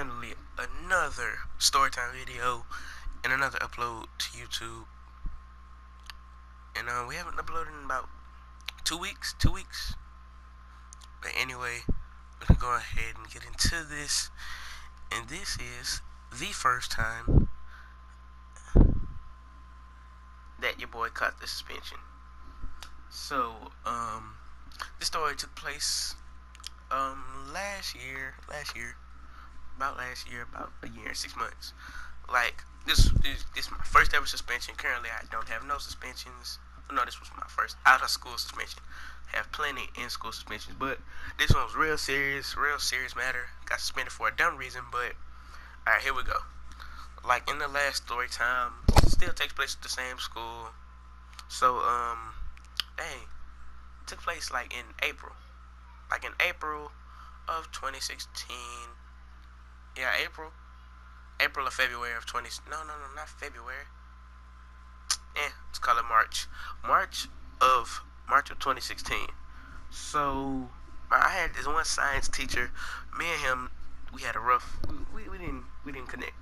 finally another Storytime video and another upload to YouTube. And we haven't uploaded in about 2 weeks. 2 weeks. But anyway, let's go ahead and get into this. And this is the first time that your boy caught the suspension. So, this story took place last year, about a year and 6 months. Like this my first ever suspension. Currently, I don't have no suspensions. No, this was my first out of school suspension. I have plenty in school suspensions, but this one was real serious matter. Got suspended for a dumb reason, but alright, here we go. Like in the last story time, it still takes place at the same school. So dang, it took place like in April. Like in April of 2016. Yeah, April or February of 20. No, not February. Let's call it March. March of 2016. So I had this one science teacher. Me and him, we had a rough. We didn't connect.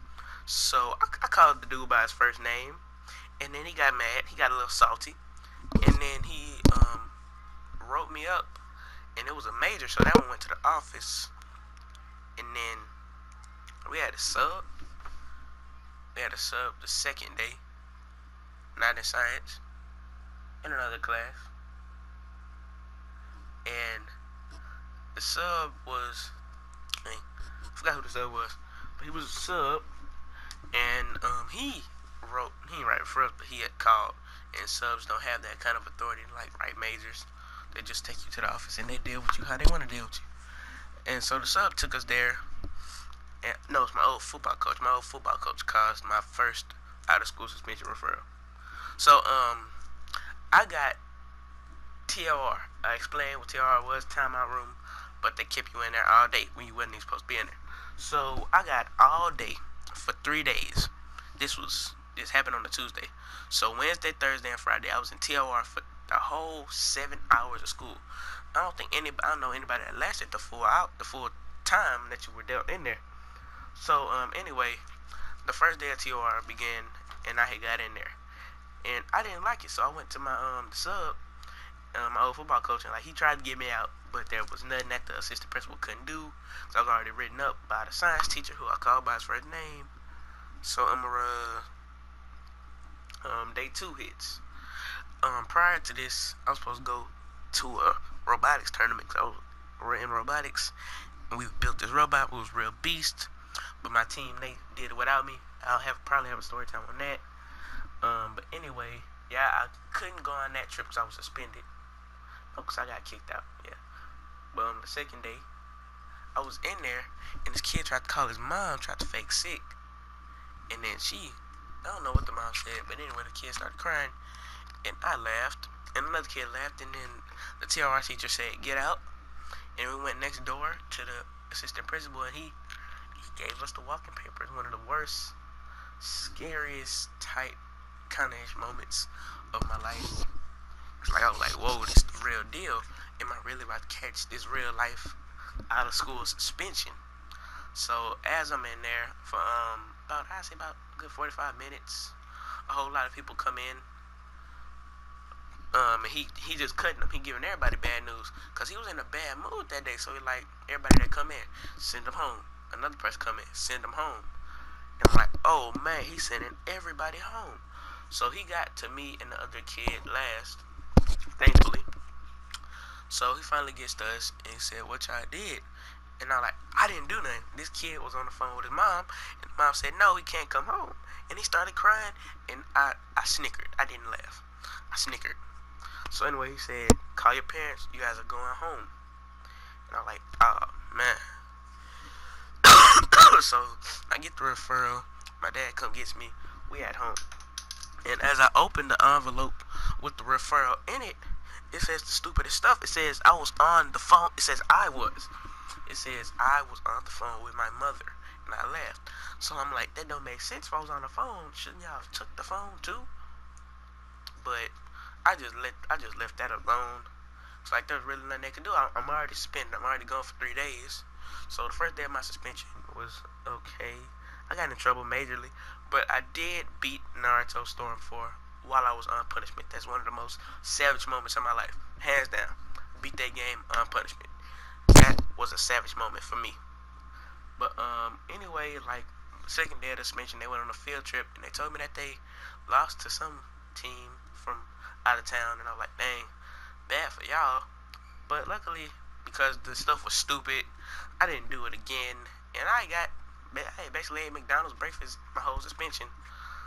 So I called the dude by his first name, and then he got mad. He got a little salty, and then he wrote me up, and it was a major. So that one went to the office, and then we had a sub. We had a sub the second day, not in science, in another class. And the sub was, I forgot who the sub was, but he was a sub, and he didn't write for us, but he had called, and subs don't have that kind of authority like write majors. They just take you to the office and they deal with you how they want to deal with you. And so the sub took us there. And no, it's my old football coach. My old football coach caused my first out of school suspension referral. So I got TR. I explained what TR was, timeout room, but they kept you in there all day when you wasn't even supposed to be in there. So I got all day for 3 days. This happened on a Tuesday. So Wednesday, Thursday, and Friday I was in TR for the whole 7 hours of school. I don't know anybody that lasted the full time that you were dealt in there. So anyway, the first day of TR began, and I had got in there, and I didn't like it. So I went to my sub, my old football coach, and like he tried to get me out, but there was nothing that the assistant principal couldn't do, because I was already written up by the science teacher who I called by his first name. So day 2 hits. Prior to this, I was supposed to go to a robotics tournament. So I was in robotics, and we built this robot. It was real beast, but my team, they did it without me. Probably have a story time on that. But anyway, yeah, I couldn't go on that trip because I was suspended. No, because I got kicked out. Yeah. But the second day, I was in there, and this kid tried to call his mom, tried to fake sick, and then I don't know what the mom said, but anyway, the kid started crying, and I laughed, and another kid laughed, and then the TRR teacher said, "Get out," and we went next door to the assistant principal, and he gave us the walking papers. One of the worst, scariest type kind of moments of my life. It's like I was like, "Whoa, this is the real deal. Am I really about to catch this real life out of school suspension?" So as I'm in there for about a good 45 minutes, a whole lot of people come in. And he just cutting them. He giving everybody bad news because he was in a bad mood that day. So he like, everybody that come in, send them home. Another person come in, send them home. And I'm like, oh man, he's sending everybody home. So he got to me and the other kid last, thankfully. So he finally gets to us and he said, "What y'all did?" And I'm like, "I didn't do nothing." This kid was on the phone with his mom, and mom said, "No, he can't come home." And he started crying, and I snickered. I didn't laugh. I snickered. So anyway, he said, "Call your parents. You guys are going home." And I'm like, "Oh man." So I get the referral. My dad come gets me. We at home. And as I open the envelope with the referral in it, it says the stupidest stuff. It says I was on the phone. It says I was on the phone with my mother, and I laughed. So I'm like, that don't make sense. If I was on the phone, shouldn't y'all have took the phone too? But I just left that alone. It's like there's really nothing they can do. I'm already suspended. I'm already gone for 3 days. So the first day of my suspension was okay. I got in trouble majorly, but I did beat Naruto Storm 4 while I was on punishment. That's one of the most savage moments of my life, hands down. Beat that game on punishment. That was a savage moment for me. But anyway, like second day of the suspension, they went on a field trip and they told me that they lost to some team from out of town, and I was like, dang, bad for y'all. But luckily, because the stuff was stupid, I didn't do it again, and I basically ate McDonald's breakfast my whole suspension.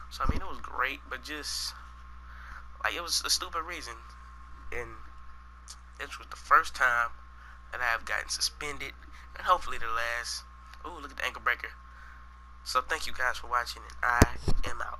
So I mean, it was great, but just like it was a stupid reason, and this was the first time that I have gotten suspended, and hopefully the last. Ooh, look at the ankle breaker. So thank you guys for watching, and I am out.